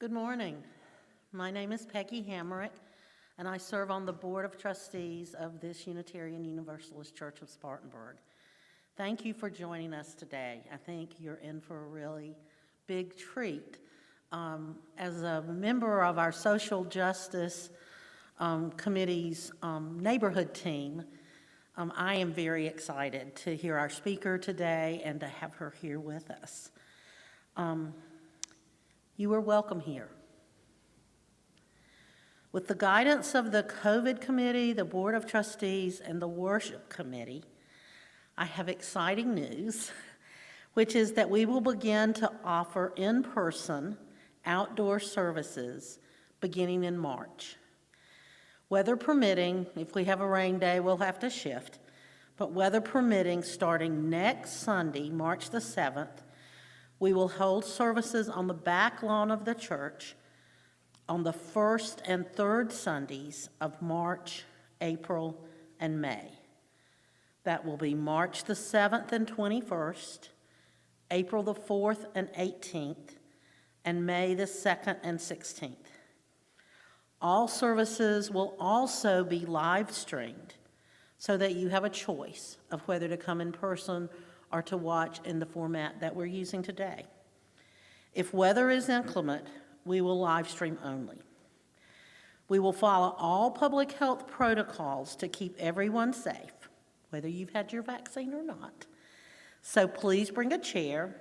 Good morning. My name is Peggy Hammerich, and I serve on the Board of Trustees of this Unitarian Universalist Church of Spartanburg. Thank you for joining us today. I think you're in for a really big treat. As a member of our Social Justice Committee's neighborhood team, I am very excited to hear our speaker today and to have her here with us. You are welcome here. With the guidance of the COVID Committee, the Board of Trustees, and the Worship Committee, I have exciting news, which is that we will begin to offer in-person outdoor services beginning in March. Weather permitting, if we have a rain day, we'll have to shift, but weather permitting, starting next Sunday, March the 7th, we will hold services on the back lawn of the church on the first and third Sundays of March, April, and May. That will be March the 7th and 21st, April the 4th and 18th, and May the 2nd and 16th. All services will also be live streamed so that you have a choice of whether to come in person or to watch in the format that we're using today. If weather is inclement, we will live stream only. We will follow all public health protocols to keep everyone safe, whether you've had your vaccine or not. So please bring a chair,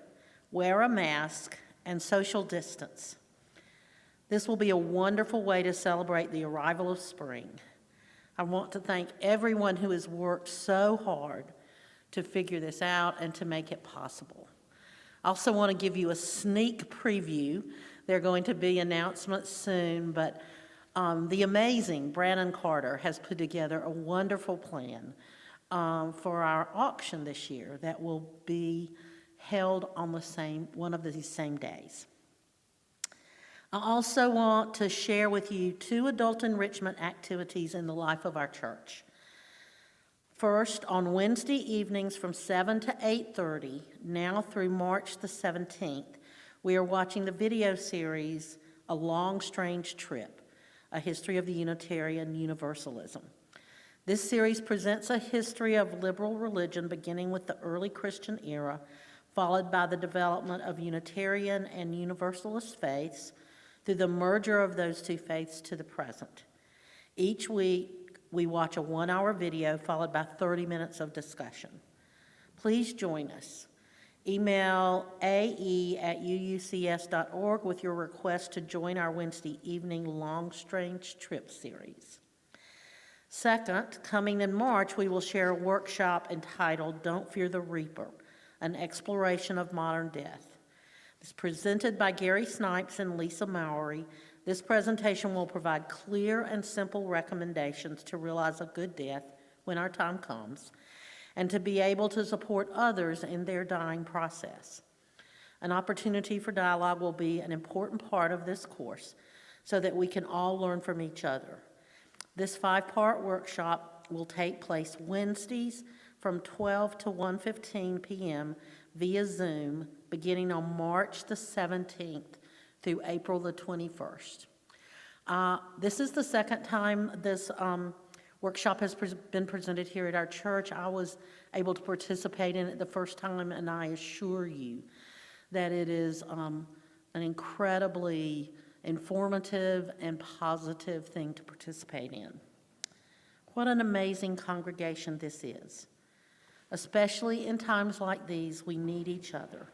wear a mask, and social distance. This will be a wonderful way to celebrate the arrival of spring. I want to thank everyone who has worked so hard to figure this out and to make it possible. I also want to give you a sneak preview. There are going to be announcements soon, but the amazing Brandon Carter has put together a wonderful plan for our auction this year that will be held on one of these same days. I also want to share with you 2 adult enrichment activities in the life of our church. First, on Wednesday evenings from 7 to 8:30, now through March the 17th, we are watching the video series, A Long Strange Trip, A History of the Unitarian Universalism. This series presents a history of liberal religion beginning with the early Christian era, followed by the development of Unitarian and Universalist faiths through the merger of those 2 faiths to the present. Each week, we watch a 1-hour video followed by 30 minutes of discussion. Please join us. Email ae@uucs.org with your request to join our Wednesday evening Long Strange Trip series. Second, coming in March, we will share a workshop entitled Don't Fear the Reaper, an exploration of modern death. It's presented by Gary Snipes and Lisa Mowery. This presentation will provide clear and simple recommendations to realize a good death when our time comes, and to be able to support others in their dying process. An opportunity for dialogue will be an important part of this course so that we can all learn from each other. This 5-part workshop will take place Wednesdays from 12 to 1:15 p.m. via Zoom, beginning on March the 17th through April the 21st. This is the second time this workshop has been presented here at our church. I was able to participate in it the first time, and I assure you that it is an incredibly informative and positive thing to participate in. What an amazing congregation this is. Especially in times like these, we need each other.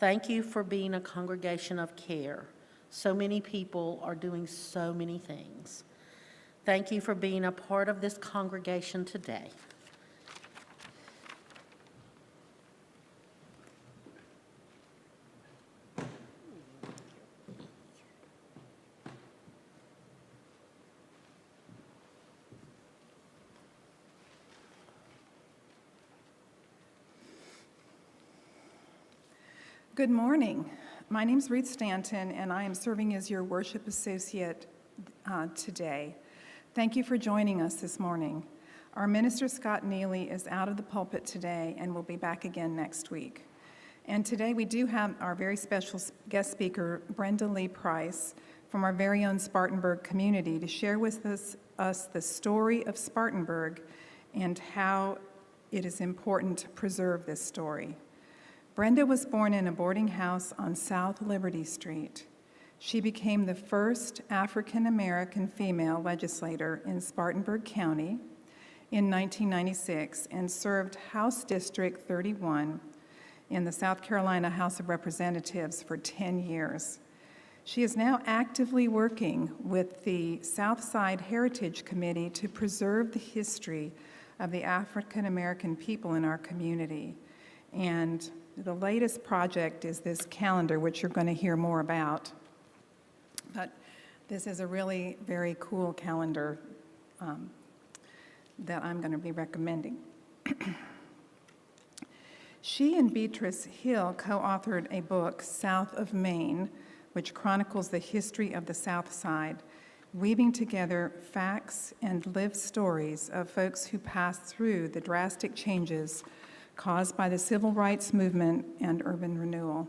Thank you for being a congregation of care. So many people are doing so many things. Thank you for being a part of this congregation today. Good morning. My name is Ruth Stanton, and I am serving as your worship associate today. Thank you for joining us this morning. Our minister, Scott Neely, is out of the pulpit today and will be back again next week. And today we do have our very special guest speaker, Brenda Lee Pryce, from our very own Spartanburg community to share with us the story of Spartanburg and how it is important to preserve this story. Brenda was born in a boarding house on South Liberty Street. She became the first African-American female legislator in Spartanburg County in 1996 and served House District 31 in the South Carolina House of Representatives for 10 years. She is now actively working with the Southside Heritage Committee to preserve the history of the African American people in our community. And the latest project is this calendar, which you're going to hear more about. But this is a really very cool calendar that I'm going to be recommending. She and Beatrice Hill co-authored a book, South of Maine, which chronicles the history of the South Side, weaving together facts and lived stories of folks who passed through the drastic changes caused by the civil rights movement and urban renewal.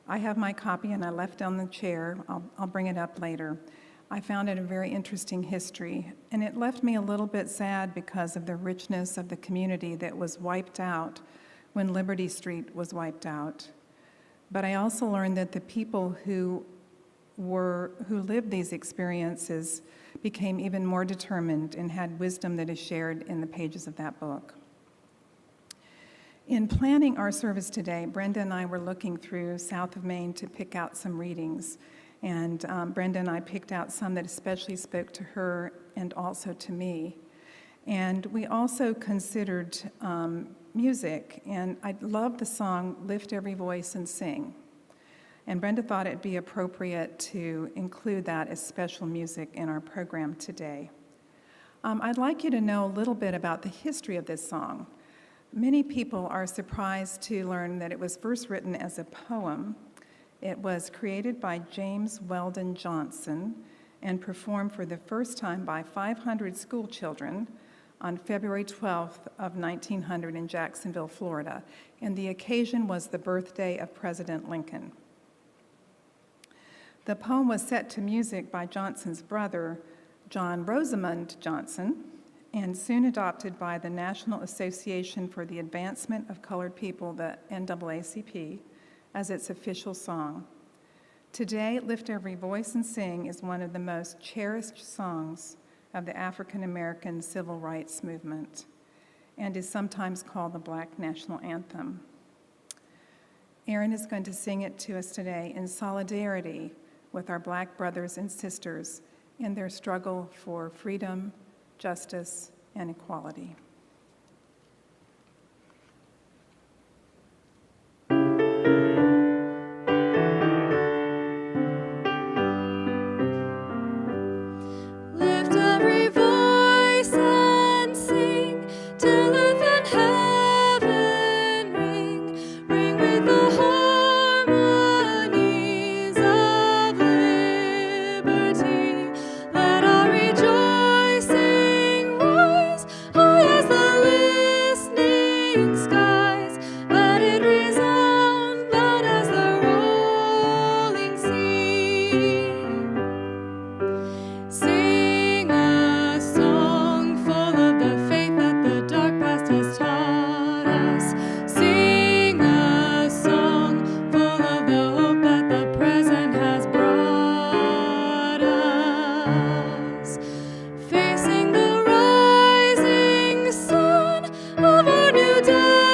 I have my copy and I left it on the chair. I'll bring it up later. I found it a very interesting history, and it left me a little bit sad because of the richness of the community that was wiped out when Liberty Street was wiped out. But I also learned that the people who lived these experiences became even more determined and had wisdom that is shared in the pages of that book. In planning our service today, Brenda and I were looking through South of Maine to pick out some readings, and Brenda and I picked out some that especially spoke to her and also to me. And we also considered music, and I loved the song Lift Every Voice and Sing. And Brenda thought it'd be appropriate to include that as special music in our program today. I'd like you to know a little bit about the history of this song. Many people are surprised to learn that it was first written as a poem. It was created by James Weldon Johnson and performed for the first time by 500 school children on February 12th of 1900 in Jacksonville, Florida, and the occasion was the birthday of President Lincoln. The poem was set to music by Johnson's brother, John Rosamond Johnson, and soon adopted by the National Association for the Advancement of Colored People, the NAACP, as its official song. Today, Lift Every Voice and Sing is one of the most cherished songs of the African American civil rights movement and is sometimes called the Black National Anthem. Aaron is going to sing it to us today in solidarity with our Black brothers and sisters in their struggle for freedom, justice, and equality. Facing the rising sun of our new day.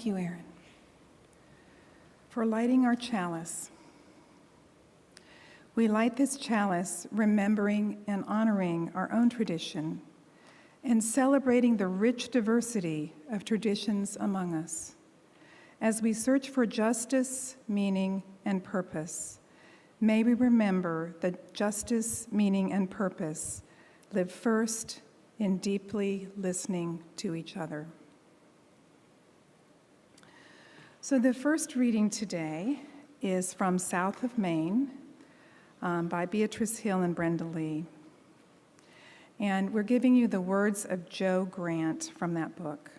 Thank you, Aaron, for lighting our chalice. We light this chalice remembering and honoring our own tradition and celebrating the rich diversity of traditions among us. As we search for justice, meaning, and purpose, may we remember that justice, meaning, and purpose live first in deeply listening to each other. So the first reading today is from South of Maine by Beatrice Hill and Brenda Lee. And we're giving you the words of Joe Grant from that book.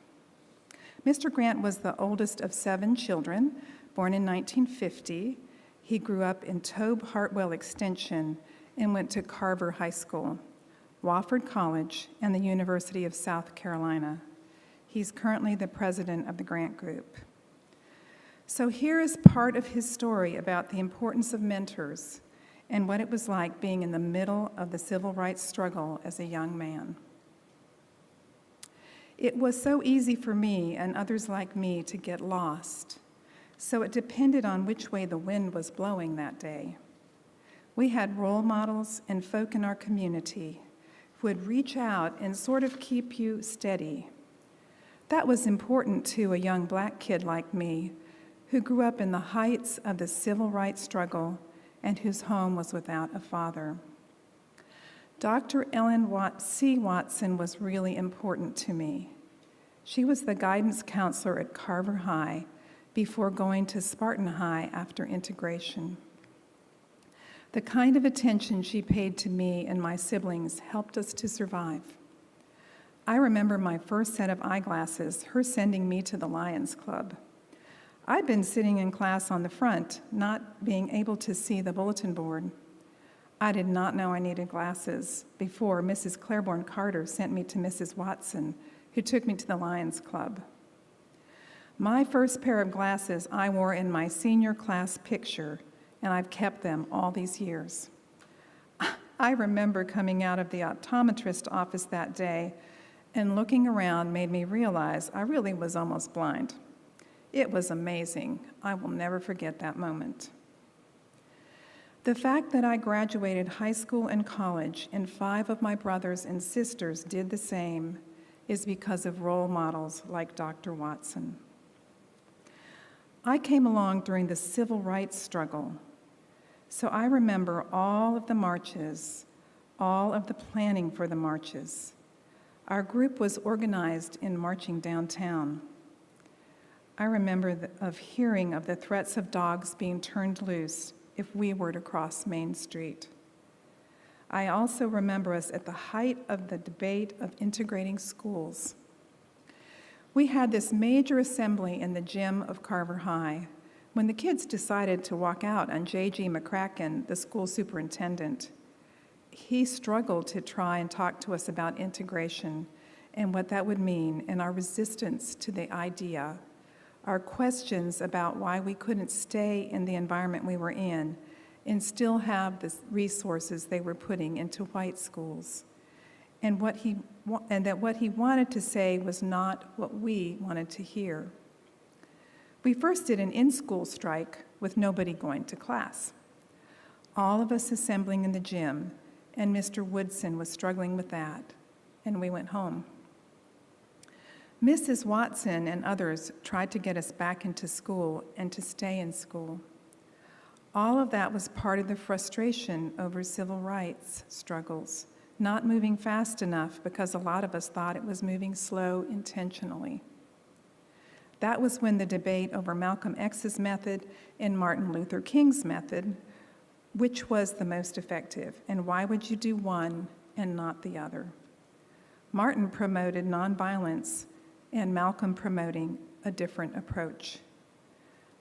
Mr. Grant was the oldest of 7 children, born in 1950. He grew up in Tobe Hartwell Extension and went to Carver High School, Wofford College, and the University of South Carolina. He's currently the president of the Grant Group. So here is part of his story about the importance of mentors and what it was like being in the middle of the civil rights struggle as a young man. It was so easy for me and others like me to get lost, so it depended on which way the wind was blowing that day. We had role models and folk in our community who would reach out and sort of keep you steady. That was important to a young black kid like me who grew up in the heights of the civil rights struggle and whose home was without a father. Dr. Ellen C. Watson was really important to me. She was the guidance counselor at Carver High before going to Spartan High after integration. The kind of attention she paid to me and my siblings helped us to survive. I remember my first set of eyeglasses, her sending me to the Lions Club. I'd been sitting in class on the front, not being able to see the bulletin board. I did not know I needed glasses before Mrs. Claiborne Carter sent me to Mrs. Watson, who took me to the Lions Club. My first pair of glasses I wore in my senior class picture, and I've kept them all these years. I remember coming out of the optometrist office that day, and looking around made me realize I really was almost blind. It was amazing. I will never forget that moment. The fact that I graduated high school and college, and 5 of my brothers and sisters did the same, is because of role models like Dr. Watson. I came along during the civil rights struggle, so I remember all of the marches, all of the planning for the marches. Our group was organized in marching downtown. I remember of hearing of the threats of dogs being turned loose if we were to cross Main Street. I also remember us at the height of the debate of integrating schools. We had this major assembly in the gym of Carver High when the kids decided to walk out on J.G. McCracken, the school superintendent. He struggled to try and talk to us about integration and what that would mean and our resistance to the idea, our questions about why we couldn't stay in the environment we were in and still have the resources they were putting into white schools, and that what he wanted to say was not what we wanted to hear. We first did an in-school strike with nobody going to class. All of us assembling in the gym, and Mr. Woodson was struggling with that, and we went home. Mrs. Watson and others tried to get us back into school and to stay in school. All of that was part of the frustration over civil rights struggles, not moving fast enough because a lot of us thought it was moving slow intentionally. That was when the debate over Malcolm X's method and Martin Luther King's method, which was the most effective, and why would you do one and not the other? Martin promoted nonviolence, and Malcolm promoting a different approach.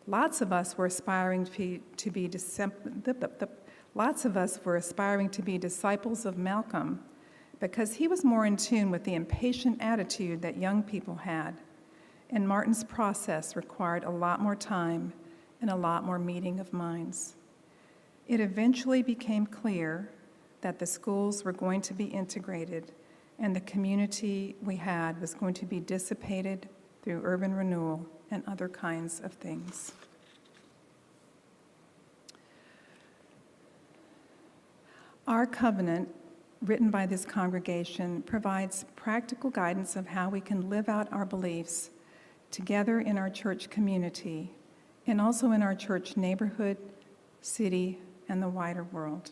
Lots of us were aspiring to be disciples of Malcolm because he was more in tune with the impatient attitude that young people had, and Martin's process required a lot more time and a lot more meeting of minds. It eventually became clear that the schools were going to be integrated and the community we had was going to be dissipated through urban renewal and other kinds of things. Our covenant, written by this congregation, provides practical guidance of how we can live out our beliefs together in our church community and also in our church neighborhood, city, and the wider world.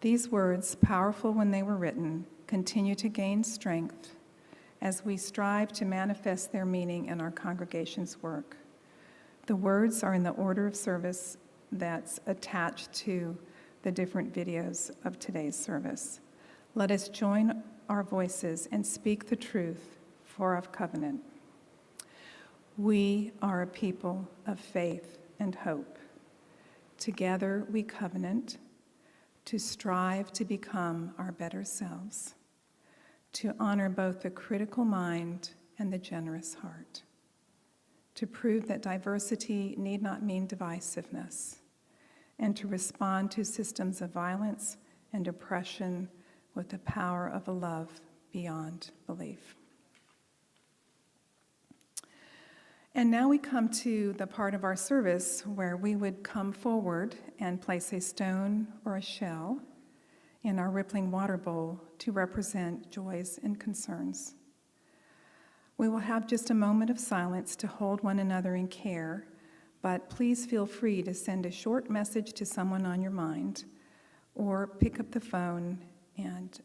These words, powerful when they were written, continue to gain strength as we strive to manifest their meaning in our congregation's work. The words are in the order of service that's attached to the different videos of today's service. Let us join our voices and speak the truth for our covenant. We are a people of faith and hope. Together we covenant to strive to become our better selves, to honor both the critical mind and the generous heart, to prove that diversity need not mean divisiveness, and to respond to systems of violence and oppression with the power of a love beyond belief. And now we come to the part of our service where we would come forward and place a stone or a shell in our rippling water bowl to represent joys and concerns. We will have just a moment of silence to hold one another in care, but please feel free to send a short message to someone on your mind or pick up the phone and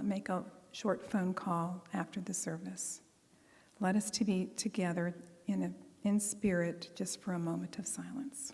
make a short phone call after the service. Let us to be together in spirit just for a moment of silence.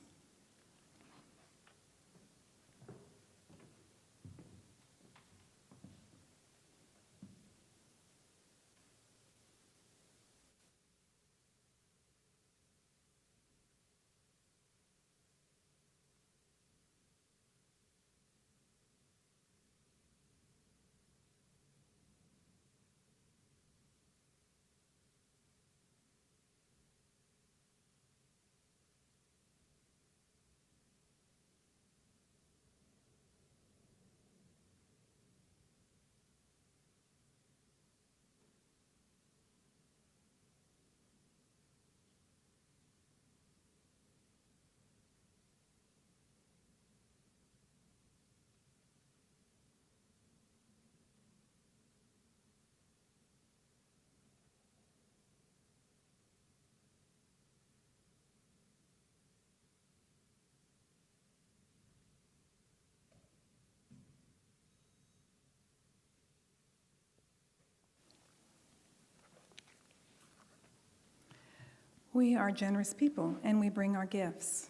We are generous people, and we bring our gifts.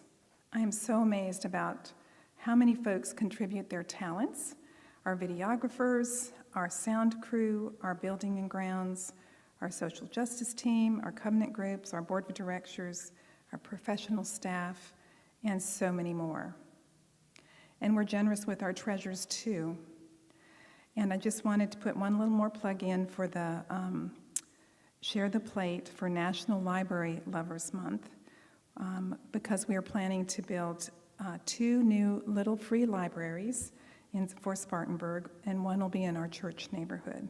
I am so amazed about how many folks contribute their talents, our videographers, our sound crew, our building and grounds, our social justice team, our covenant groups, our board of directors, our professional staff, and so many more. And we're generous with our treasures too. And I just wanted to put one little more plug in for the Share the Plate for National Library Lovers Month, because we are planning to build 2 new little free libraries for Spartanburg, and one will be in our church neighborhood.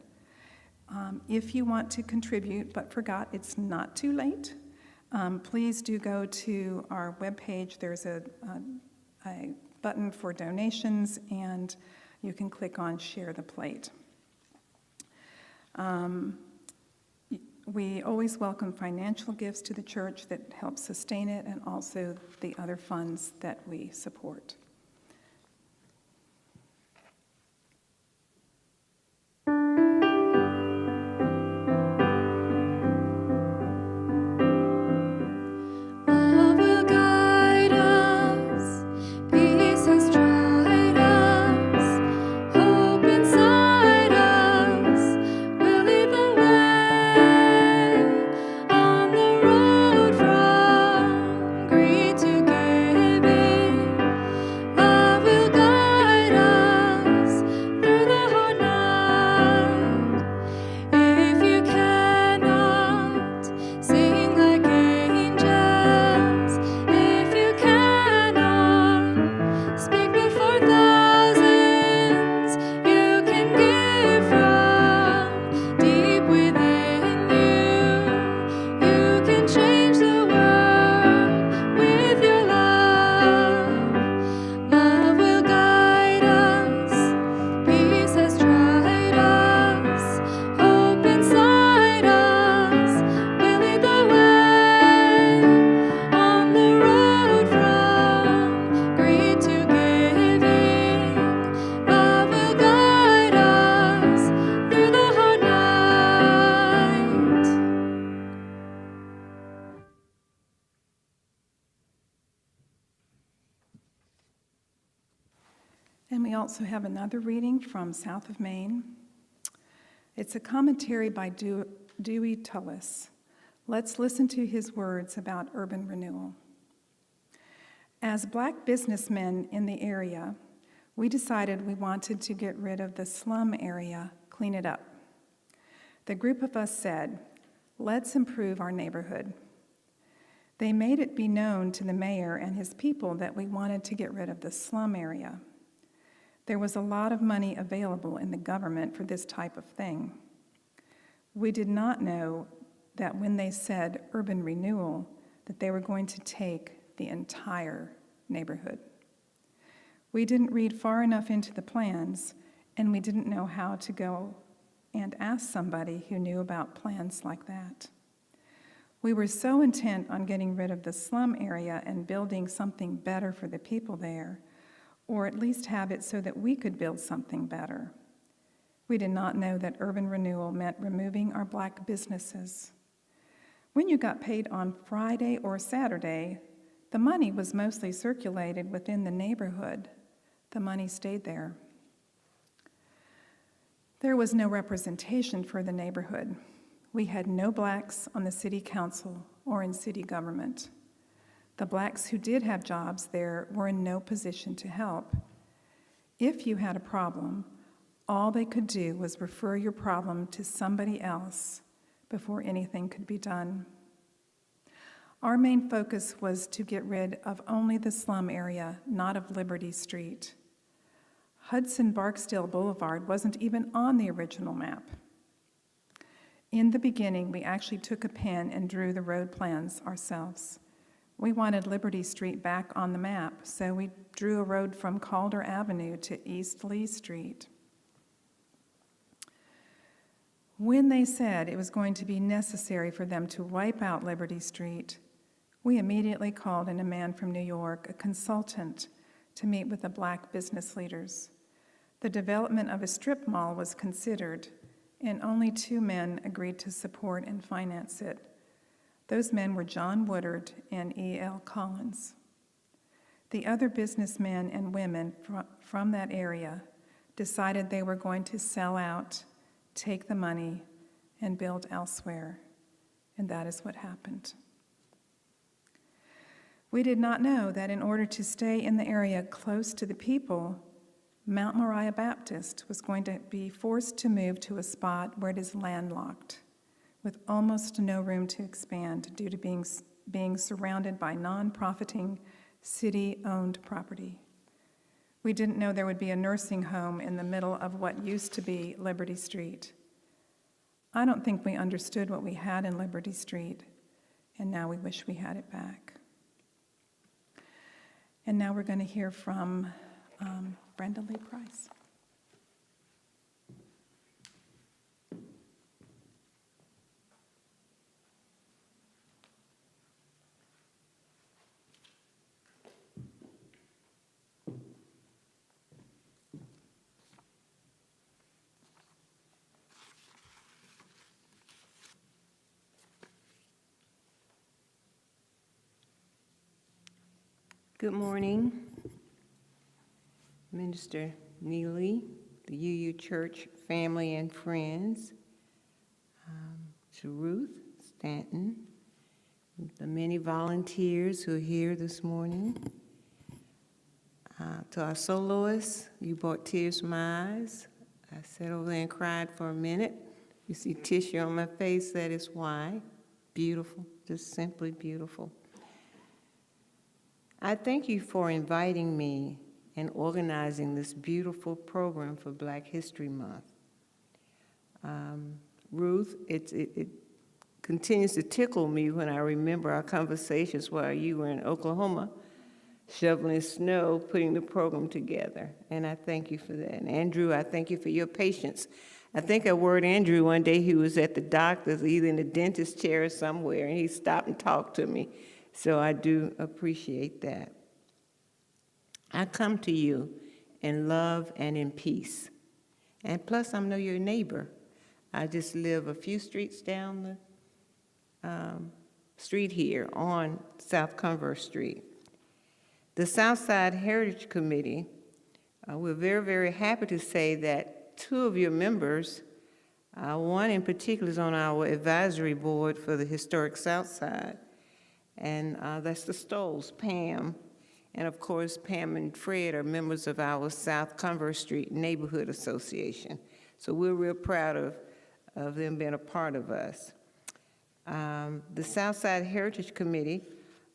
If you want to contribute but forgot, it's not too late. Please do go to our webpage. There's a button for donations, and you can click on Share the Plate. We always welcome financial gifts to the church that help sustain it, and also the other funds that we support. Then we also have another reading from South of Maine. It's a commentary by Dewey Tullis. Let's listen to his words about urban renewal. As Black businessmen in the area, we decided we wanted to get rid of the slum area, clean it up. The group of us said, let's improve our neighborhood. They made it be known to the mayor and his people that we wanted to get rid of the slum area. There was a lot of money available in the government for this type of thing. We did not know that when they said urban renewal, that they were going to take the entire neighborhood. We didn't read far enough into the plans, and we didn't know how to go and ask somebody who knew about plans like that. We were so intent on getting rid of the slum area and building something better for the people there, or at least have it so that we could build something better. We did not know that urban renewal meant removing our Black businesses. When you got paid on Friday or Saturday, the money was mostly circulated within the neighborhood. The money stayed there. There was no representation for the neighborhood. We had no Blacks on the city council or in city government. The Blacks who did have jobs there were in no position to help. If you had a problem, all they could do was refer your problem to somebody else before anything could be done. Our main focus was to get rid of only the slum area, not of Liberty Street. Hudson Barksdale Boulevard wasn't even on the original map. In the beginning, we actually took a pen and drew the road plans ourselves. We wanted Liberty Street back on the map, so we drew a road from Calder Avenue to East Lee Street. When they said it was going to be necessary for them to wipe out Liberty Street, we immediately called in a man from New York, a consultant, to meet with the Black business leaders. The development of a strip mall was considered, and only 2 men agreed to support and finance it. Those men were John Woodard and E.L. Collins. The other businessmen and women from that area decided they were going to sell out, take the money, and build elsewhere, and that is what happened. We did not know that in order to stay in the area close to the people, Mount Moriah Baptist was going to be forced to move to a spot where it is landlocked, with almost no room to expand due to being surrounded by non-profiting city-owned property. We didn't know there would be a nursing home in the middle of what used to be Liberty Street. I don't think we understood what we had in Liberty Street, and now we wish we had it back. And now we're going to hear from Brenda Lee Pryce. Good morning, Minister Neely, the UU Church family and friends, to Ruth Stanton, the many volunteers who are here this morning, to our soloists. You brought tears to my eyes. I sat over there and cried for a minute. You see tissue on my face, that is why. Beautiful, just simply beautiful. I thank you for inviting me and organizing this beautiful program for Black History Month. Ruth, it continues to tickle me when I remember our conversations while you were in Oklahoma, shoveling snow, putting the program together, and I thank you for that. And Andrew, I thank you for your patience. I think I word Andrew one day, he was at the doctor's, either in the dentist chair or somewhere, and he stopped and talked to me. So I do appreciate that. I come to you in love and in peace. And plus, I know your neighbor. I just live a few streets down the street here on South Converse Street. The Southside Heritage Committee We're very, very happy to say that two of your members, one in particular is on our advisory board for the historic Southside, and that's the Stolls, Pam. And of course, Pam and Fred are members of our South Converse Street Neighborhood Association. So we're real proud of them being a part of us. The Southside Heritage Committee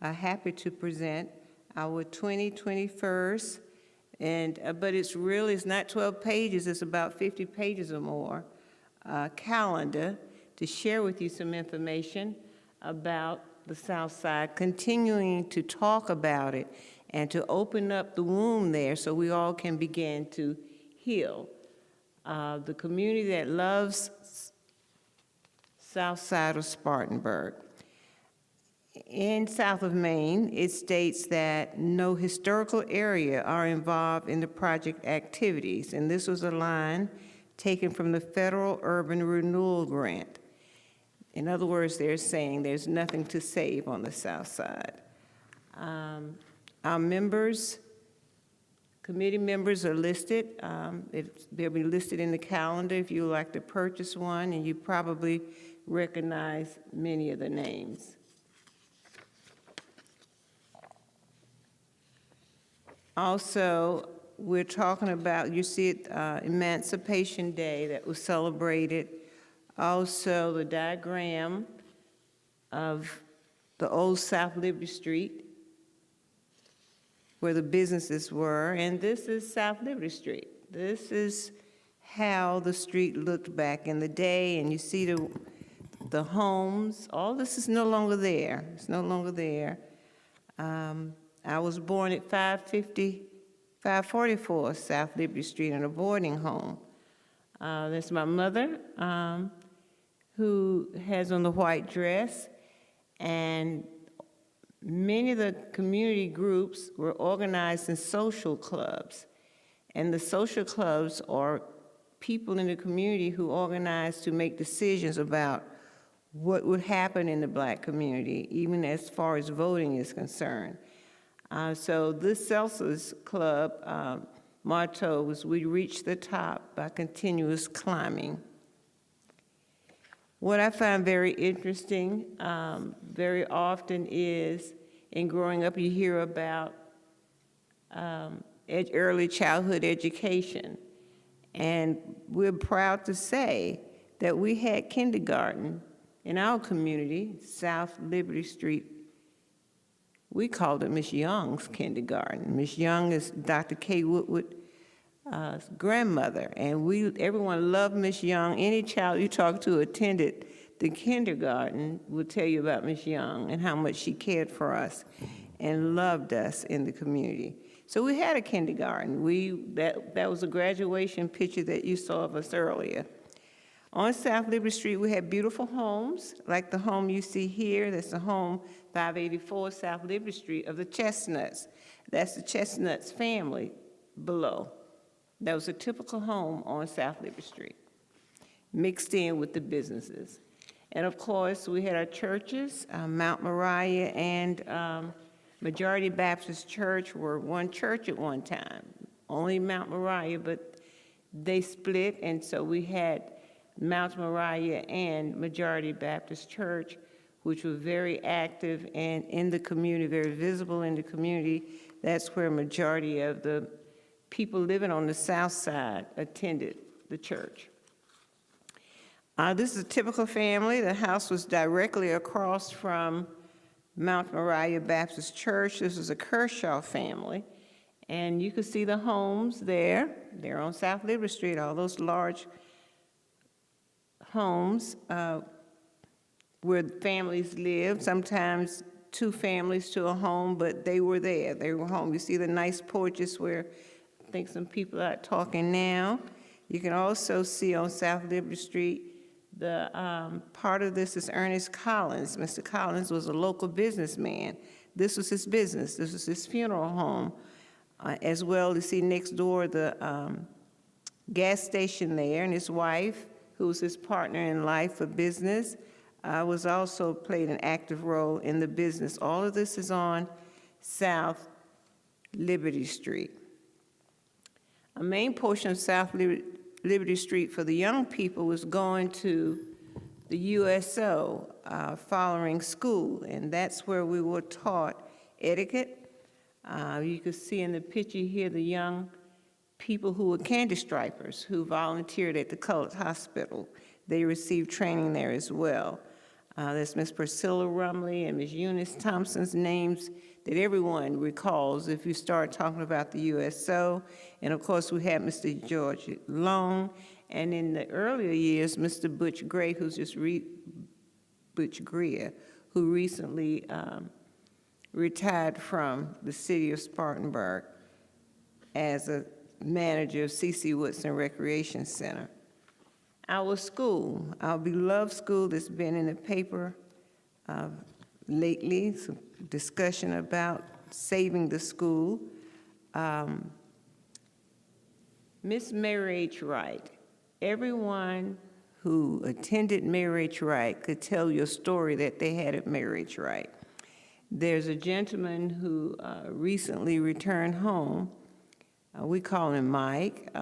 are happy to present our 2021st, but it's not 12 pages, it's about 50 pages or more, calendar to share with you some information about the Southside, continuing to talk about it and to open up the wound there so we all can begin to heal. The community that loves Southside of Spartanburg. In south of Maine, it states that no historical area are involved in the project activities, and this was a line taken from the Federal Urban Renewal Grant. In other words, they're saying there's nothing to save on the south side. Our members, committee members are listed. They'll be listed in the calendar if you would like to purchase one, and you probably recognize many of the names. Also, we're talking about, you see it, Emancipation Day that was celebrated. Also, the diagram of the old South Liberty Street, where the businesses were, and this is South Liberty Street. This is how the street looked back in the day, and you see the homes. All this is no longer there. It's no longer there. I was born at 544 South Liberty Street in a boarding home. That's my mother, who has on the white dress, and many of the community groups were organized in social clubs. And the social clubs are people in the community who organize to make decisions about what would happen in the Black community, even as far as voting is concerned. So this Celsius Club motto was, "We reach the top by continuous climbing." What I find very interesting very often is, in growing up, you hear about early childhood education. And we're proud to say that we had kindergarten in our community, South Liberty Street. We called it Miss Young's kindergarten. Miss Young is Dr. Kay Woodward's grandmother, and everyone loved Miss Young. Any child you talk to attended the kindergarten will tell you about Miss Young and how much she cared for us and loved us in the community. So we had a kindergarten. That was a graduation picture that you saw of us earlier. On South Liberty Street, we had beautiful homes, like the home you see here. That's the home 584 South Liberty Street of the Chestnuts. That's the Chestnuts family below. That was a typical home on South Liberty Street, mixed in with the businesses. And of course, we had our churches. Mount Moriah and Majority Baptist Church were one church at one time, only Mount Moriah, but they split, and so we had Mount Moriah and Majority Baptist Church, which were very active and in the community, very visible in the community. That's where a majority of the people living on the south side attended the church. This is a typical family. The house was directly across from Mount Moriah Baptist Church. This is a Kershaw family. And you can see the homes there. They're on South Liberty Street, all those large homes where families live, sometimes two families to a home, but they were there. They were home. You see the nice porches where I think some people are talking now. You can also see on South Liberty Street, the part of this is Ernest Collins. Mr. Collins was a local businessman. This was his business. This was his funeral home. As well, you see next door the gas station there, and his wife, who was his partner in life for business, was also played an active role in the business. All of this is on South Liberty Street. A main portion of South Liberty Street for the young people was going to the USO following school, and that's where we were taught etiquette. You can see in the picture here the young people who were candy stripers who volunteered at the Colored Hospital. They received training there as well. That's Miss Priscilla Rumley and Miss Eunice Thompson's names that everyone recalls if you start talking about the USO. And of course, we had Mr. George Long, and in the earlier years, Mr. Butch Gray, Butch Greer, who recently retired from the city of Spartanburg as a manager of C.C. Woodson Recreation Center. Our school, our beloved school that's been in the paper lately, some discussion about saving the school. Miss Mary H. Wright, everyone who attended Mary H. Wright could tell you a story that they had at Mary H. Wright. There's a gentleman who recently returned home. We call him Mike,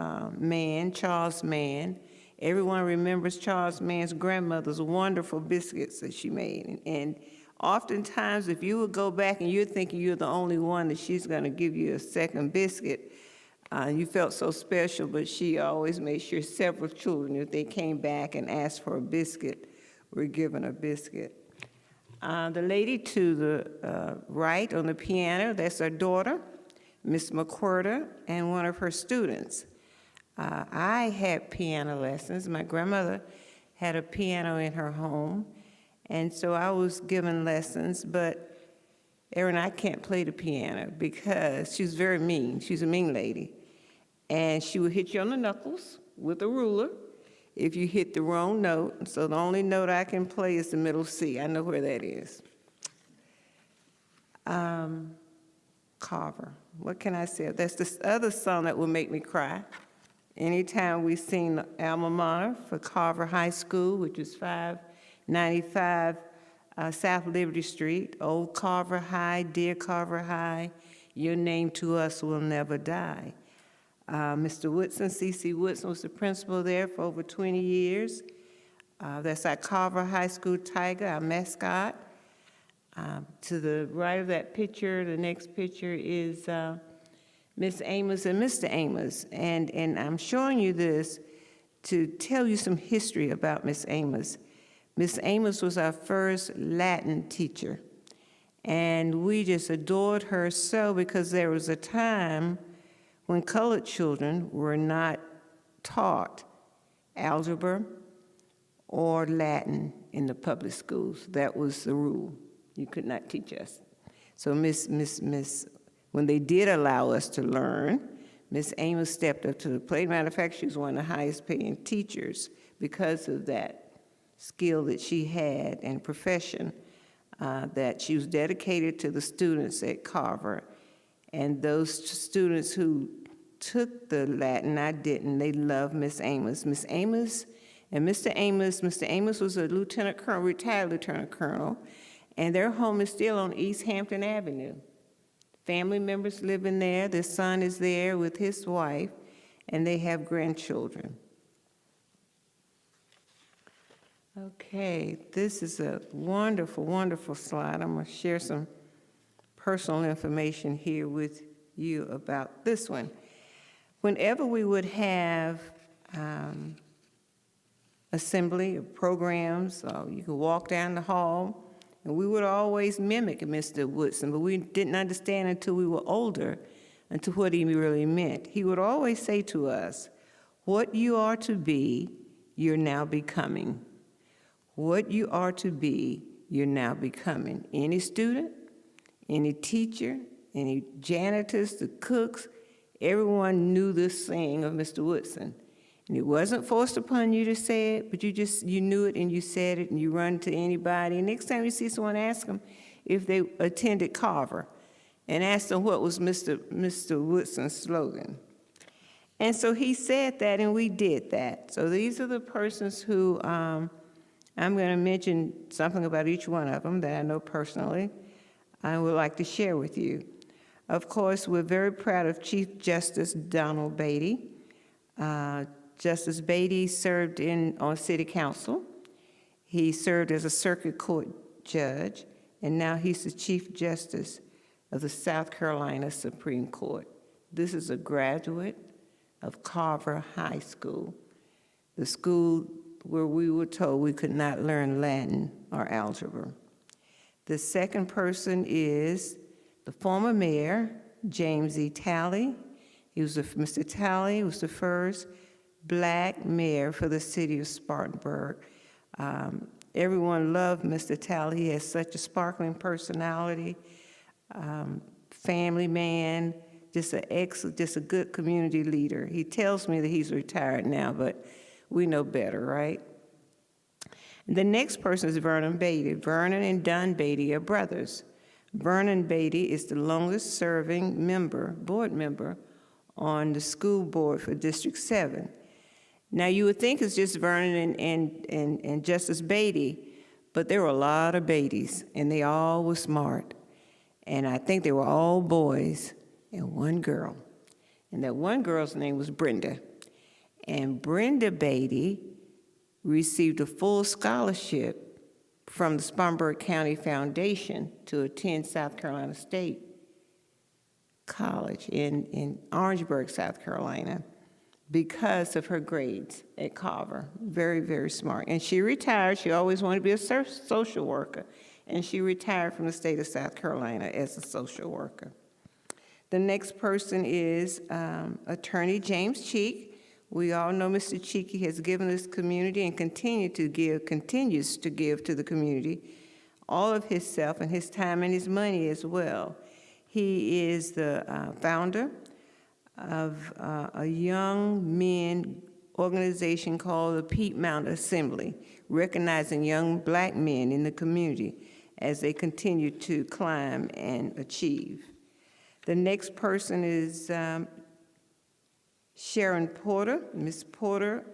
Charles Mann. Everyone remembers Charles Mann's grandmother's wonderful biscuits that she made. And oftentimes, if you would go back and you're thinking you're the only one that she's going to give you a second biscuit, you felt so special, but she always made sure several children, if they came back and asked for a biscuit, were given a biscuit. The lady to the right on the piano, that's her daughter, Miss McWhirter, and one of her students. I had piano lessons. My grandmother had a piano in her home, and so I was given lessons, but Erin, I can't play the piano because she was very mean. She's a mean lady. And she would hit you on the knuckles with a ruler if you hit the wrong note. So the only note I can play is the middle C. I know where that is. Carver. What can I say? That's the other song that will make me cry. Anytime we sing the alma mater for Carver High School, which is 595 South Liberty Street, Old Carver High, dear Carver High, your name to us will never die. Mr. Woodson, C.C. Woodson, was the principal there for over 20 years. That's our Carver High School Tiger, our mascot. To the right of that picture, the next picture is Miss Amos and Mr. Amos. And I'm showing you this to tell you some history about Miss Amos. Miss Amos was our first Latin teacher. And we just adored her so because there was a time when colored children were not taught algebra or Latin in the public schools. That was the rule. You could not teach us. So when they did allow us to learn, Miss Amos stepped up to the plate. Matter of fact, she was one of the highest paying teachers because of that skill that she had and profession, that she was dedicated to the students at Carver. And those students who took the Latin, I didn't, they loved Miss Amos. Miss Amos and Mr. Amos was a lieutenant colonel, retired lieutenant colonel, and their home is still on East Hampton Avenue. Family members live in there. Their son is there with his wife, and they have grandchildren. Okay, this is a wonderful, wonderful slide. I'm going to share some personal information here with you about this one. Whenever we would have assembly or programs, you could walk down the hall, and we would always mimic Mr. Woodson, but we didn't understand until we were older, until what he really meant. He would always say to us, what you are to be, you're now becoming. What you are to be, you're now becoming. Any student, any teacher, any janitors, the cooks, everyone knew this saying of Mr. Woodson. And it wasn't forced upon you to say it, but you knew it and you said it and you run to anybody. And next time you see someone, ask them if they attended Carver and ask them what was Mr. Woodson's slogan. And so he said that and we did that. So these are the persons who, I'm going to mention something about each one of them that I know personally I would like to share with you. Of course, we're very proud of Chief Justice Donald Beatty. Justice Beatty served on City Council. He served as a circuit court judge, and now he's the Chief Justice of the South Carolina Supreme Court. This is a graduate of Carver High School, the school where we were told we could not learn Latin or algebra. The second person is the former mayor, James E. Talley. Mr. Talley was the first Black mayor for the city of Spartanburg. Everyone loved Mr. Talley. He has such a sparkling personality, family man, just a good community leader. He tells me that he's retired now, but we know better, right? The next person is Vernon Beatty. Vernon and Don Beatty are brothers. Vernon Beatty is the longest serving board member on the school board for District 7. Now, you would think it's just Vernon and Justice Beatty, but there were a lot of Beattys, and they all were smart. And I think they were all boys and one girl. And that one girl's name was Brenda. And Brenda Beatty received a full scholarship from the Spartanburg County Foundation to attend South Carolina State College in Orangeburg, South Carolina, because of her grades at Carver. Very, very smart. And she retired. She always wanted to be a social worker, and she retired from the state of South Carolina as a social worker. The next person is Attorney James Cheek. We all know Mr. Cheeky has given this community and continues to give to the community all of himself and his time and his money as well. He is the founder of a young men organization called the Piedmont Assembly, recognizing young Black men in the community as they continue to climb and achieve. The next person is Sharon Porter. Ms. Porter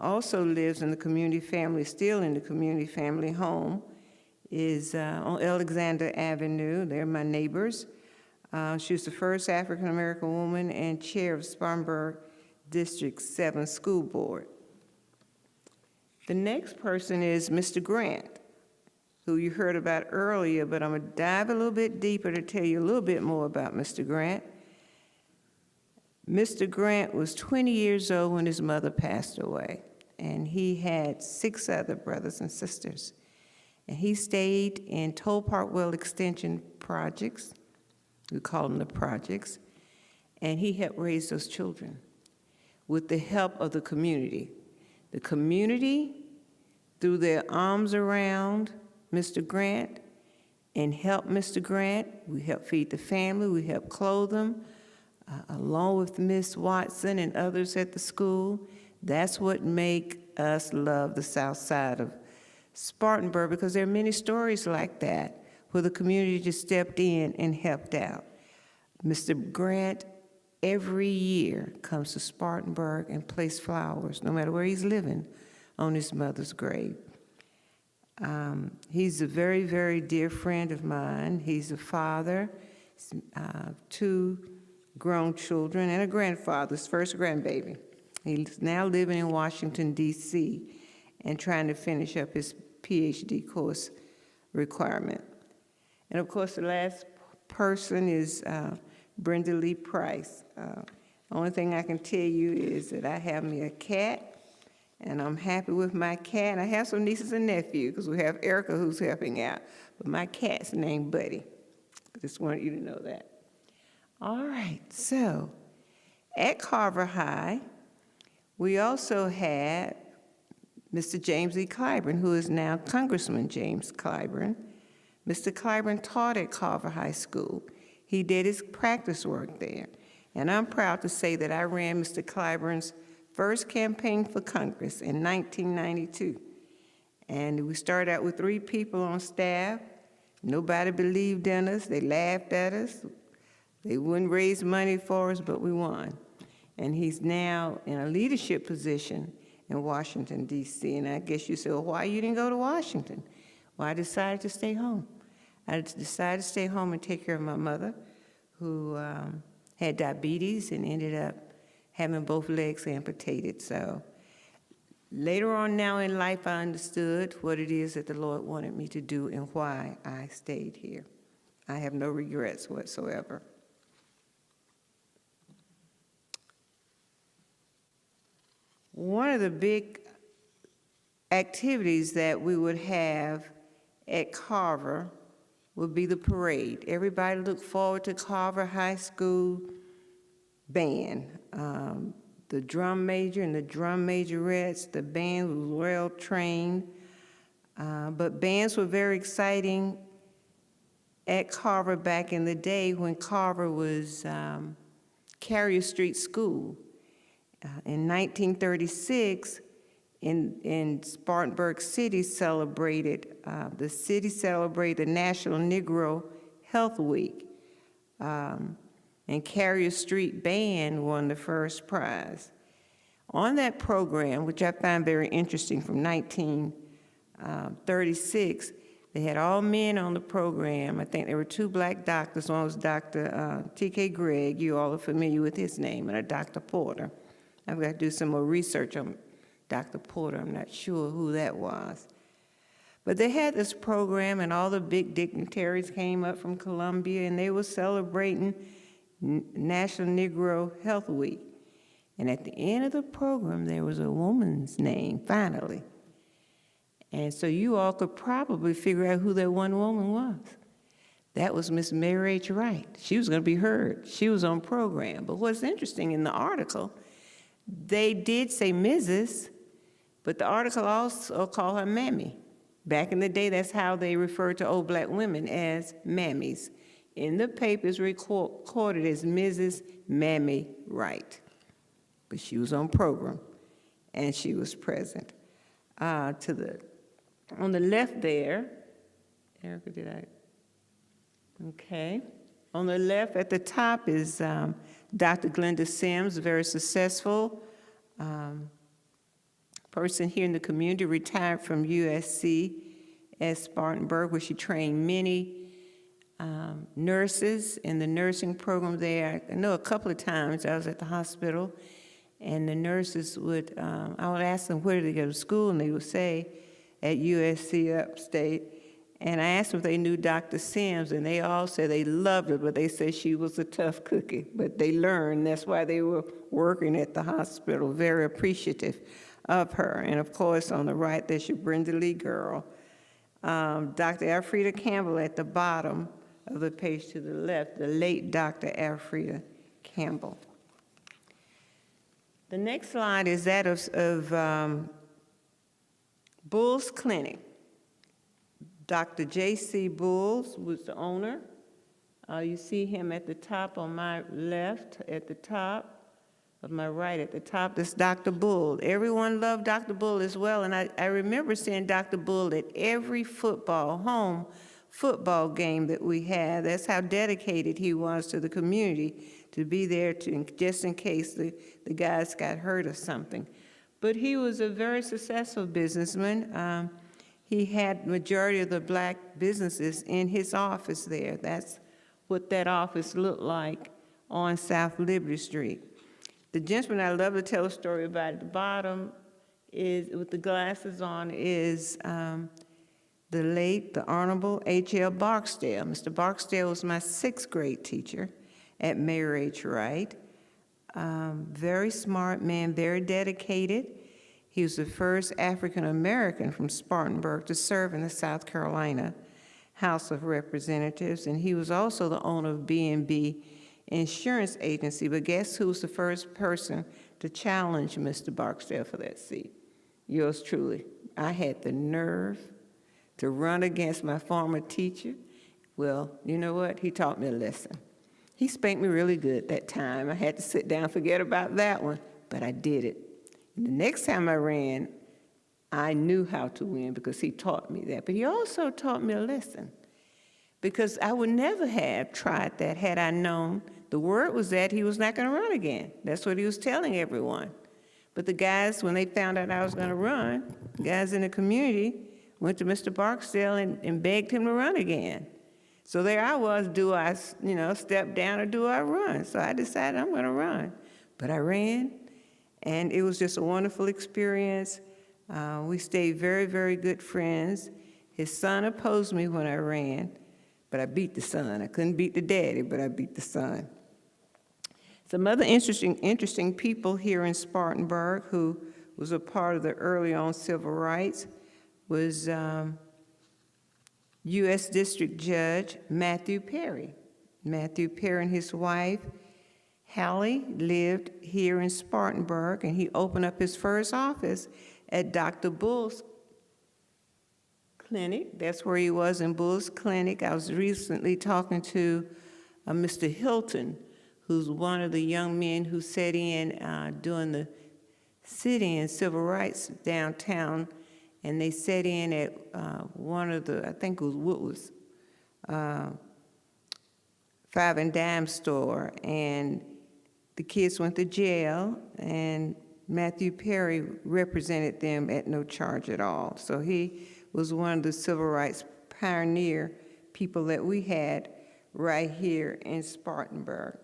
also lives in the community family, still in the community family home, is on Alexander Avenue. They're my neighbors. She was the first African-American woman and chair of Spartanburg District 7 School Board. The next person is Mr. Grant, who you heard about earlier, but I'm going to dive a little bit deeper to tell you a little bit more about Mr. Grant. Mr. Grant was 20 years old when his mother passed away, and he had 6 other brothers and sisters. And he stayed in Toll Park Well Extension projects, we call them the projects, and he helped raise those children with the help of the community. The community threw their arms around Mr. Grant and helped Mr. Grant. We helped feed the family, we helped clothe them, along with Miss Watson and others at the school. That's what make us love the Southside of Spartanburg, because there are many stories like that where the community just stepped in and helped out. Mr. Grant, every year, comes to Spartanburg and places flowers, no matter where he's living, on his mother's grave. He's a very, very dear friend of mine. He's a father, 2 grown children, and a grandfather, his first grandbaby. He's now living in Washington, D.C., and trying to finish up his PhD course requirement. And of course, the last person is Brenda Lee Pryce. Only thing I can tell you is that I have me a cat, and I'm happy with my cat. And I have some nieces and nephews, because we have Erica who's helping out. But my cat's named Buddy. I just wanted you to know that. All right, so at Carver High, we also had Mr. James E. Clyburn, who is now Congressman James Clyburn. Mr. Clyburn taught at Carver High School. He did his practice work there. And I'm proud to say that I ran Mr. Clyburn's first campaign for Congress in 1992. And we started out with 3 people on staff. Nobody believed in us. They laughed at us. They wouldn't raise money for us, but we won. And he's now in a leadership position in Washington, D.C. And I guess you say, well, why you didn't go to Washington? Well, I decided to stay home. I decided to stay home and take care of my mother, who had diabetes and ended up having both legs amputated. So later on now in life, I understood what it is that the Lord wanted me to do and why I stayed here. I have no regrets whatsoever. One of the big activities that we would have at Carver would be the parade. Everybody looked forward to Carver High School band. The drum major and the drum majorettes, the band was well trained, but bands were very exciting at Carver back in the day when Carver was Carrier Street School. In 1936, in Spartanburg City the city celebrated the National Negro Health Week. And Carrier Street Band won the first prize. On that program, which I find very interesting, from 1936, they had all men on the program. I think there were 2 black doctors. One was Dr. T.K. Gregg. You all are familiar with his name, and a Dr. Porter. I've got to do some more research on Dr. Porter. I'm not sure who that was. But they had this program, and all the big dignitaries came up from Columbia, and they were celebrating National Negro Health Week. And at the end of the program, there was a woman's name, finally. And so you all could probably figure out who that one woman was. That was Miss Mary H. Wright. She was going to be heard. She was on program. But what's interesting in the article, they did say Mrs., but the article also called her Mammy. Back in the day, that's how they referred to old black women, as mammies. In the papers, recorded as Mrs. Mammy Wright. But she was on program, and she was present. On the left there, Erica, did I? Okay. On the left at the top is Dr. Glenda Sims, a very successful person here in the community, retired from USC at Spartanburg, where she trained many nurses in the nursing program there. I know a couple of times I was at the hospital, and the nurses would, I would ask them where did they go to school, and they would say at USC upstate. And I asked them if they knew Dr. Sims, and they all said they loved her, but they said she was a tough cookie. But they learned, that's why they were working at the hospital, very appreciative of her. And of course, on the right, there's your Brenda Lee girl. Dr. Alfreda Campbell at the bottom of the page to the left, the late Dr. Alfreda Campbell. The next slide is that of Bull's Clinic. Dr. J.C. Bulls was the owner. You see him at the top on my left, at the top of my right, at the top. That's Dr. Bull. Everyone loved Dr. Bull as well, and I remember seeing Dr. Bull at every home football game that we had. That's how dedicated he was to the community, to be there just in case the guys got hurt or something. But he was a very successful businessman. He had majority of the black businesses in his office there. That's what that office looked like on South Liberty Street. The gentleman I love to tell a story about at the bottom is, with the glasses on, is the Honorable H.L. Barksdale. Mr. Barksdale was my 6th grade teacher at Mary H. Wright. Very smart man, very dedicated. He was the first African-American from Spartanburg to serve in the South Carolina House of Representatives, and he was also the owner of B&B Insurance Agency. But guess who was the first person to challenge Mr. Barksdale for that seat? Yours truly. I had the nerve to run against my former teacher. Well, you know what? He taught me a lesson. He spanked me really good that time. I had to sit down and forget about that one, but I did it. And the next time I ran, I knew how to win because he taught me that. But he also taught me a lesson, because I would never have tried that had I known. The word was that he was not going to run again. That's what he was telling everyone. But the guys, when they found out I was going to run, guys in the community went to Mr. Barksdale and begged him to run again. So there I was, do I, step down or do I run? So I decided I'm going to run. But I ran, and it was just a wonderful experience. We stayed very, very good friends. His son opposed me when I ran, but I beat the son. I couldn't beat the daddy, but I beat the son. Some other interesting people here in Spartanburg who was a part of the early on civil rights was U.S. District Judge Matthew Perry. Matthew Perry and his wife, Hallie, lived here in Spartanburg, and he opened up his first office at Dr. Bull's clinic. That's where he was, in Bull's clinic. I was recently talking to Mr. Hilton, who's one of the young men who sat in during the sit-in civil rights downtown, and they sat in at one of the, I think it was Woodward's, Five and Dime store, and the kids went to jail, and Matthew Perry represented them at no charge at all. So he was one of the civil rights pioneer people that we had right here in Spartanburg.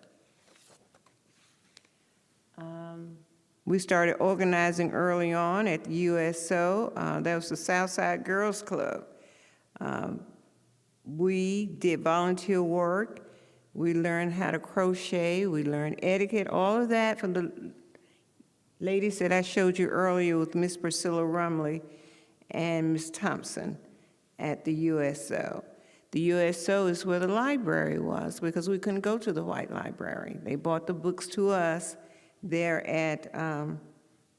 We started organizing early on at the USO. That was the Southside Girls Club. We did volunteer work. We learned how to crochet. We learned etiquette, all of that from the ladies that I showed you earlier with Miss Priscilla Rumley and Miss Thompson at the USO. The USO is where the library was, because we couldn't go to the white library. They brought the books to us there at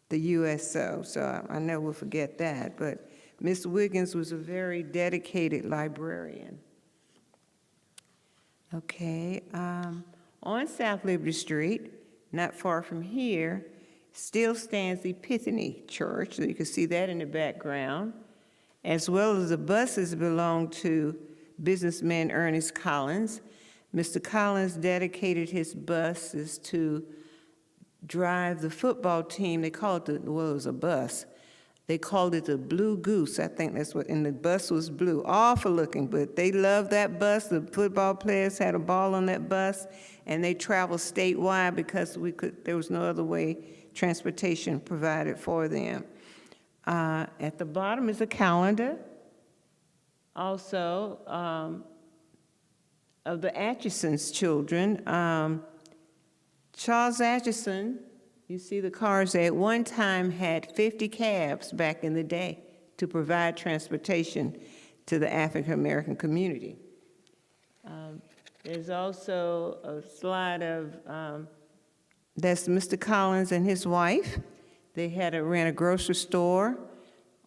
the USO, so I never will forget that. But Miss Wiggins was a very dedicated librarian. Okay, on South Liberty Street, not far from here, still stands the Epiphany Church. So you can see that in the background, as well as the buses belong to businessman Ernest Collins. Mr. Collins dedicated his buses to drive the football team. They called it, well, it was a bus. They called it the Blue Goose. I think that's what, and the bus was blue. Awful looking, but they loved that bus. The football players had a ball on that bus, and they traveled statewide because there was no other way transportation provided for them. At the bottom is a calendar, also of the Atchison's children. Charles Atchison, you see the cars there, at one time had 50 cabs back in the day to provide transportation to the African American community. There's also a slide of, that's Mr. Collins and his wife. They ran a grocery store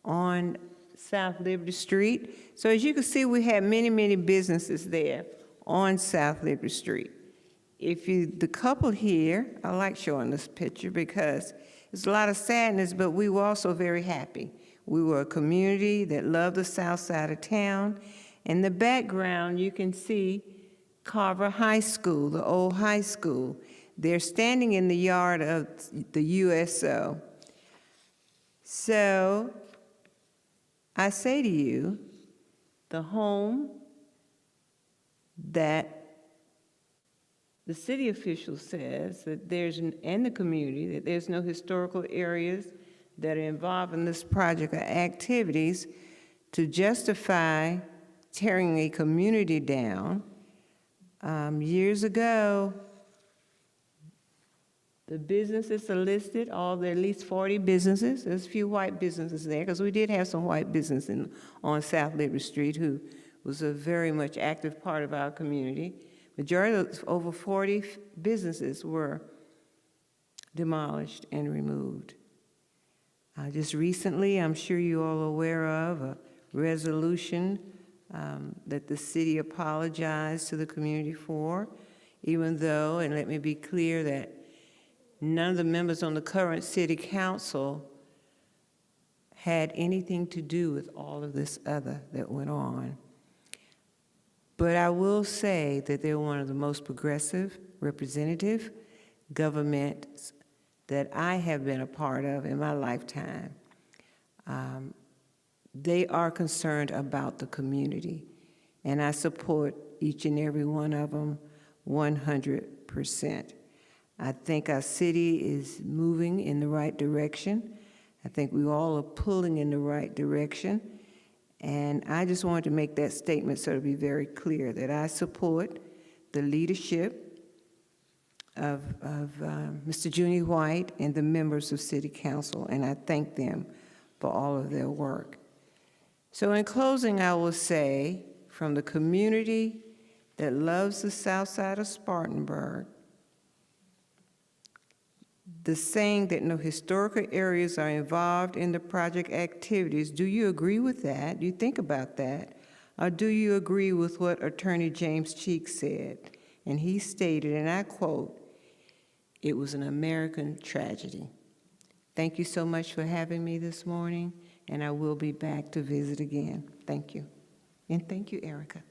on South Liberty Street. So as you can see, we had many, many businesses there on South Liberty Street. The couple here, I like showing this picture because there's a lot of sadness, but we were also very happy. We were a community that loved the south side of town. In the background, you can see Carver High School, the old high school. They're standing in the yard of the USO. So I say to you, the home that the city official says that and the community, that there's no historical areas that are involved in this project or activities to justify tearing a community down. Years ago, the businesses are listed, there are at least 40 businesses. There's a few white businesses there, because we did have some white business on South Liberty Street who was a very much active part of our community. Majority of over 40 businesses were demolished and removed. Just recently, I'm sure you're all aware of a resolution that the city apologized to the community for, even though, and let me be clear, that none of the members on the current city council had anything to do with all of this other that went on. But I will say that they're one of the most progressive, representative governments that I have been a part of in my lifetime. They are concerned about the community, and I support each and every one of them 100%. I think our city is moving in the right direction. I think we all are pulling in the right direction. And I just wanted to make that statement so to be very clear that I support the leadership of Mr. Junie White and the members of City Council, and I thank them for all of their work. So in closing, I will say, from the community that loves the south side of Spartanburg, the saying that no historical areas are involved in the project activities, do you agree with that? Do you think about that? Or do you agree with what Attorney James Cheek said? And he stated, and I quote, "It was an American tragedy." Thank you so much for having me this morning, and I will be back to visit again. Thank you. And thank you, Erica.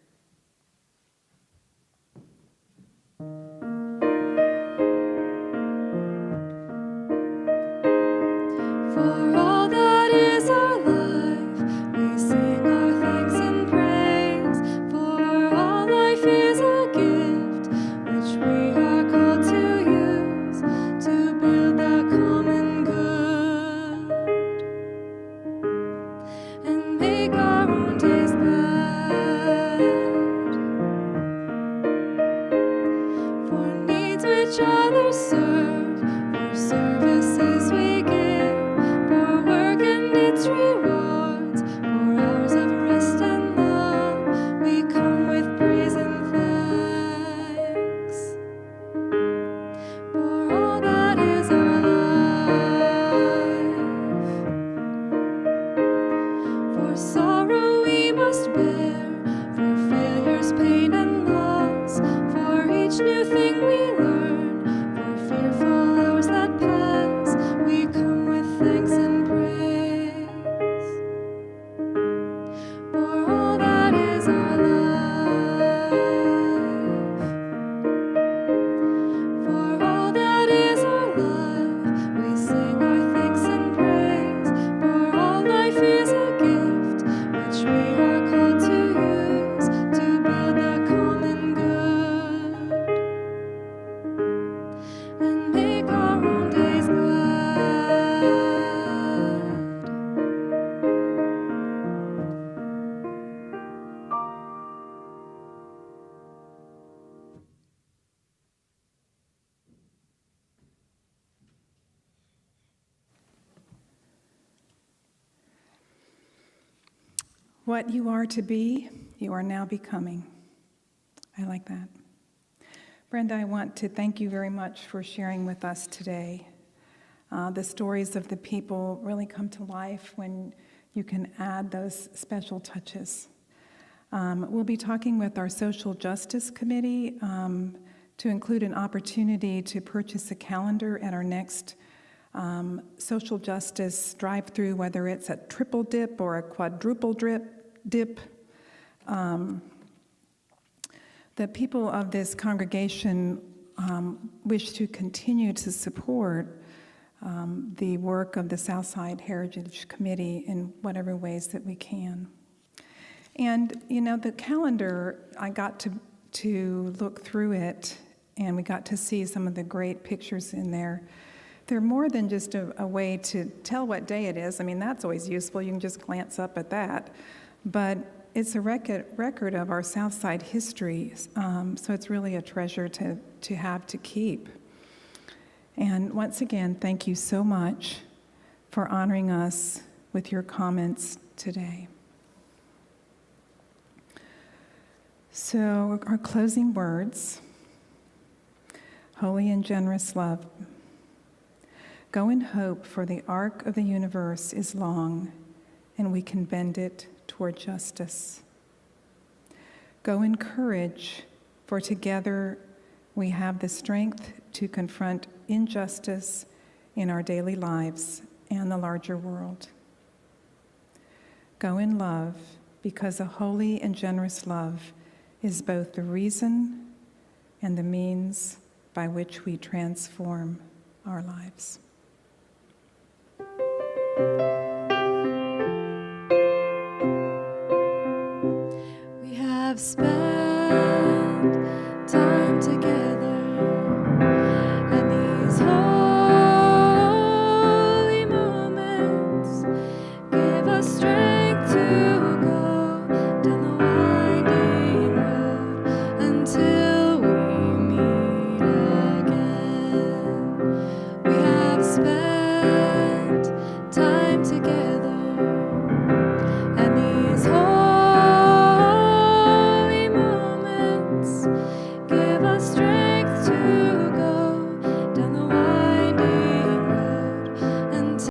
For all that is our life, we sing our thanks and praise. For all life is a gift, which we are called to use to build the common good and make our own days glad. For needs which others serve, for services we give, for work and its rewards, for hours of rest and love, we come with praise and thanks. For all that is our life, for sorrow we must bear, for failures, pain, and loss, for each new thing we learn, for fearful hours that pass, we come with thanks and praise. For all that is our life, for all that is our life, we sing our thanks and praise. For all life is a gift, which we are called to use to build the common good and make our own days glad. What you are to be, you are now becoming. I like that. Brenda, I want to thank you very much for sharing with us today. The stories of the people really come to life when you can add those special touches. We'll be talking with our Social Justice Committee to include an opportunity to purchase a calendar at our next social justice drive-through, whether it's a triple dip or a quadruple dip. The people of this congregation wish to continue to support the work of the Southside Heritage Committee in whatever ways that we can. And, you know, the calendar, I got to look through it, and we got to see some of the great pictures in there. They're more than just a way to tell what day it is. I mean, that's always useful. You can just glance up at that. But it's a record of our Southside history, so it's really a treasure to have to keep. And once again, thank you so much for honoring us with your comments today. So our closing words: holy and generous love. Go in hope, for the arc of the universe is long, and we can bend it toward justice. Go in courage, for together we have the strength to confront injustice in our daily lives and the larger world. Go in love, because a holy and generous love is both the reason and the means by which we transform our lives. We have spent